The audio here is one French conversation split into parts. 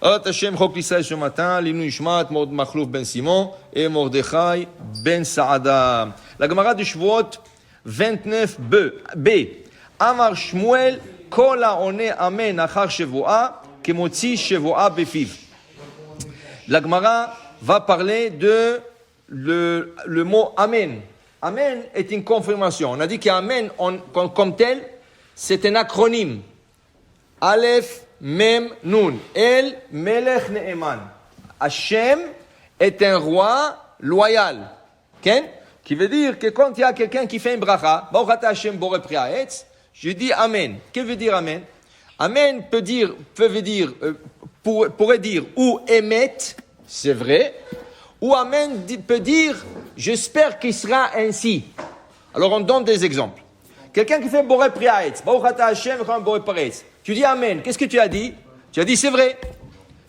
Hashem Chok l'Israël ce matin, Linu Ishmat, Machlouf ben Simon et Mordechai ben Saada. La Gemara de Shavuot 29b. Amar Shmuel, Kol ha'oneh amen achar shevoa, kemotzi shevoa befiv. La Gemara va parler de le mot amen. Amen est une confirmation. On a dit qu'amen comme tel, c'est un acronyme. Aleph, Mem, Nun. El, Melech, Ne'eman. Hashem est un roi loyal. Okay? Qui veut dire que quand il y a quelqu'un qui fait une bracha, Baruch Hashem Borei Pri Ha'etz, je dis Amen. Qu'est-ce que veut dire Amen? Amen pourrait dire ou émet, c'est vrai, ou Amen peut dire j'espère qu'il sera ainsi. Alors on donne des exemples. Quelqu'un qui fait Borei Pri Ha'etz, Baruch Hashem Borei Pri Ha'etz. Tu dis Amen. Qu'est-ce que tu as dit? Tu as dit c'est vrai.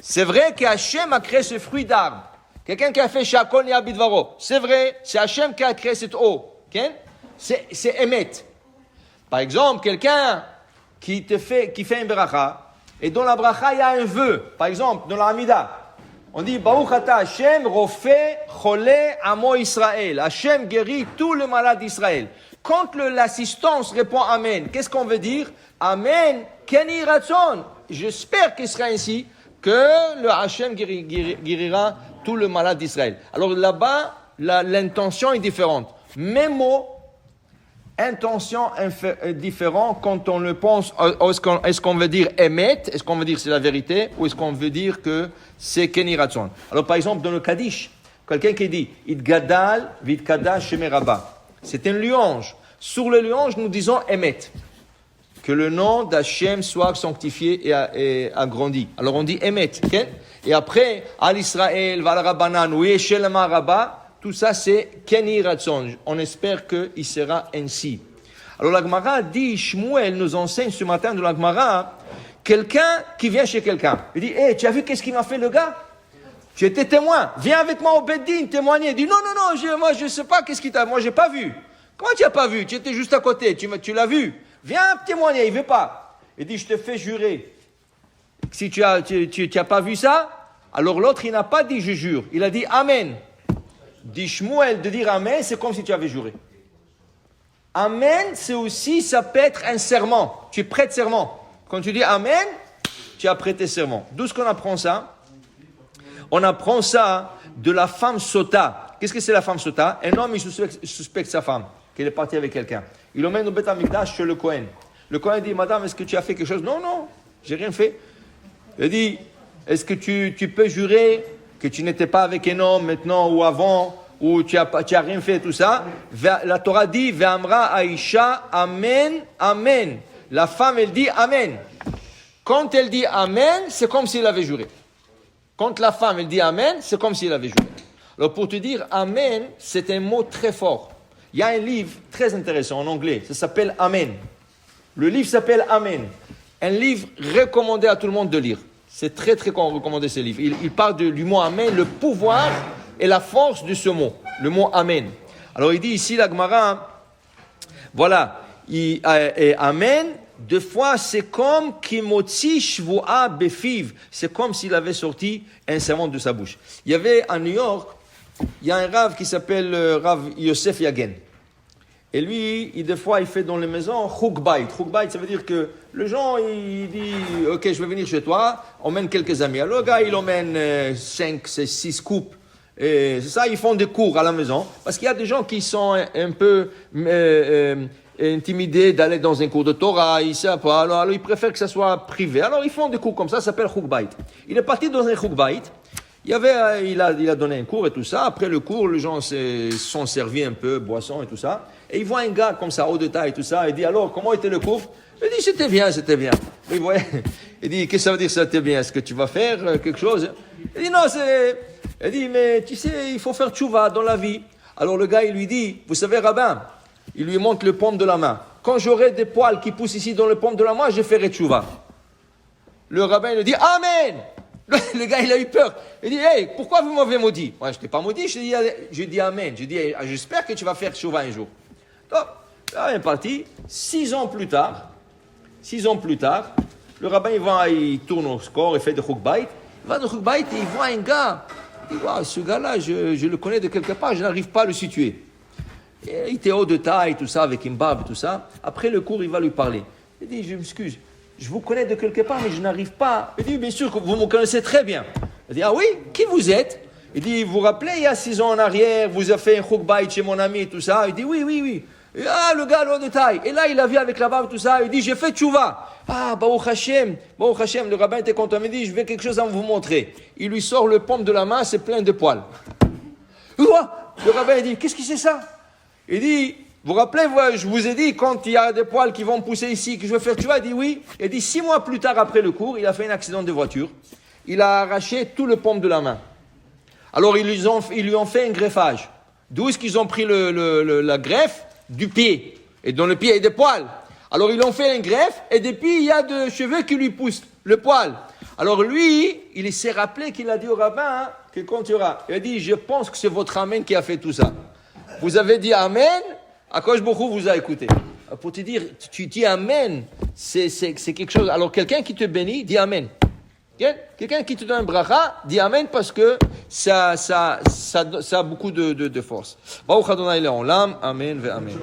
C'est vrai que Hachem a créé ce fruit d'arbre. Quelqu'un qui a fait Shakol Ni Abidvaro. C'est vrai. C'est Hachem qui a créé cette eau. Okay? C'est émet. Par exemple, quelqu'un qui fait une bracha, et dans la bracha, il y a un vœu. Par exemple, dans la Hamida, on dit Baruch Ata Hachem Rofé Chole Amo Israël. Hachem guérit tous les malades d'Israël. Quand l'assistance répond Amen, qu'est-ce qu'on veut dire? Amen, Keni Ratson. J'espère qu'il sera ainsi, que le Hachem guérira tout le malade d'Israël. Alors là-bas, l'intention est différente. Même mot, intention différente quand on le pense. Est-ce qu'on veut dire Emet? Est-ce qu'on veut dire c'est la vérité? Ou est-ce qu'on veut dire que c'est Keni Ratson? Alors par exemple, dans le Kaddish, quelqu'un qui dit It Gadal Vit Kadash Shemeraba. C'est une louange. Sur le louange, nous disons Emet. Que le nom d'Hachem soit sanctifié et agrandi. Alors on dit Emet. Okay? Et après, Al Israël, Val Rabbanan, ou Yeshelema Rabba, tout ça c'est Keni Ratson. On espère qu'il sera ainsi. Alors la Gemara dit, Shmuel nous enseigne ce matin de la Gemara, quelqu'un qui vient chez quelqu'un. Il dit, hey, tu as vu qu'est-ce qu'il m'a fait le gars? J'étais témoin. Viens avec moi au Beddin témoigner. Il dit, non, moi je ne sais pas qu'est-ce qu'il t'a... Moi j'ai pas vu. Comment tu n'as pas vu? Tu étais juste à côté. Tu l'as vu. Viens témoigner, il ne veut pas. Il dit, je te fais jurer. Si tu n'as pas vu ça, alors l'autre, il n'a pas dit je jure. Il a dit Amen. Dit Shmuel, de dire Amen, c'est comme si tu avais juré. Amen, c'est aussi, ça peut être un serment. Tu prêtes serment. Quand tu dis Amen, tu as prêté serment. D'où est-ce qu'on apprend ça? On apprend ça de la femme sota. Qu'est-ce que c'est la femme sota? Un homme, il suspecte sa femme, qu'elle est partie avec quelqu'un. Il l'emmène au Beth Amikdash chez le Kohen. Le Kohen dit, madame, est-ce que tu as fait quelque chose? Non, j'ai rien fait. Il dit, est-ce que tu peux jurer que tu n'étais pas avec un homme maintenant ou avant, ou tu as rien fait, tout ça? La Torah dit, Ve'amra Aisha, Amen, Amen. La femme, elle dit Amen. Quand elle dit Amen, c'est comme s'il avait juré. Quand la femme, elle dit Amen, c'est comme s'il avait juré. Alors pour te dire, Amen, c'est un mot très fort. Il y a un livre très intéressant en anglais, ça s'appelle Amen. Le livre s'appelle Amen. Un livre recommandé à tout le monde de lire. C'est très très recommandé ce livre. Il parle du mot Amen, le pouvoir et la force de ce mot, le mot Amen. Alors il dit ici la Gemara, voilà, Amen, deux fois c'est comme Kimotzi Shvoa Befiv, c'est comme s'il avait sorti un serment de sa bouche. Il y avait à New York, il y a un Rav qui s'appelle Rav Yosef Yagen. Et lui, des fois, il fait dans les maisons Chukbait. Chukbait, ça veut dire que le gens, il dit, ok, je vais venir chez toi, emmène quelques amis. Alors le gars, il emmène 5, 6 coupes. Et c'est ça, ils font des cours à la maison. Parce qu'il y a des gens qui sont un peu intimidés d'aller dans un cours de Torah, ils ne savent pas. Alors ils préfèrent que ça soit privé. Alors ils font des cours comme ça s'appelle Chukbait. Il est parti dans un Chukbait. Il a donné un cours et tout ça. Après le cours, les gens se sont servis un peu, boissons et tout ça. Et il voit un gars comme ça, haut de taille et tout ça. Il dit, alors, comment était le cours? Il dit, c'était bien. Il dit, qu'est-ce que ça veut dire, c'était bien? Est-ce que tu vas faire quelque chose? Il dit, non, il dit, mais tu sais, il faut faire tchouva dans la vie. Alors le gars, il lui dit, vous savez, rabbin, il lui montre le paume de la main. Quand j'aurai des poils qui poussent ici dans le paume de la main, je ferai tchouva. Le rabbin, il lui dit, Amen! Le gars, il a eu peur. Il dit, hey, pourquoi vous m'avez maudit? Moi, je ne t'ai pas maudit, je dis Amen. Je dis, j'espère que tu vas faire tchouva un jour. Donc, là, il est parti. 6 ans plus tard, le rabbin, il tourne au score, il fait de chukbait. Il va dans le Bait et il voit un gars. Il dit, ce gars-là, je le connais de quelque part, je n'arrive pas à le situer. Et il était haut de taille, tout ça, avec une barbe, tout ça. Après le cours, il va lui parler. Il dit, je m'excuse, je vous connais de quelque part, mais je n'arrive pas. Il dit, bien sûr que vous me connaissez très bien. Il dit, ah oui, qui vous êtes? Il dit, vous vous rappelez, il y a 6 ans en arrière, vous avez fait un chokbait chez mon ami, tout ça. Il dit, oui. Et, le gars, haut de taille. Et là, il a vu avec la barbe, tout ça. Il dit, j'ai fait tchouva. Baruch Hashem, le rabbin était content. Il dit, je vais quelque chose à vous montrer. Il lui sort le paume de la main, c'est plein de poils. Le rabbin, il dit, qu'est-ce que c'est ça? Il dit, vous vous rappelez, je vous ai dit, quand il y a des poils qui vont pousser ici, que je vais faire tchouva, il dit oui. Il dit, 6 mois plus tard, après le cours, il a fait un accident de voiture. Il a arraché tout le paume de la main. Alors, ils lui ont fait un greffage. D'où est-ce qu'ils ont pris la greffe? Du pied. Et dans le pied, il y a des poils. Alors, ils ont fait un greffe, et depuis, il y a des cheveux qui lui poussent, le poil. Alors, lui, il s'est rappelé qu'il a dit au rabbin, que quand il y aura, il a dit, je pense que c'est votre amen qui a fait tout ça. Vous avez dit amen, Akadosh Baruch Hu vous a écouté. Pour te dire, tu dis amen, c'est quelque chose. Alors, quelqu'un qui te bénit, dit amen. Quelqu'un qui te donne un bracha, dit amen parce que ça a beaucoup de force. Baruch Adonai Le'olam, amen ve amen.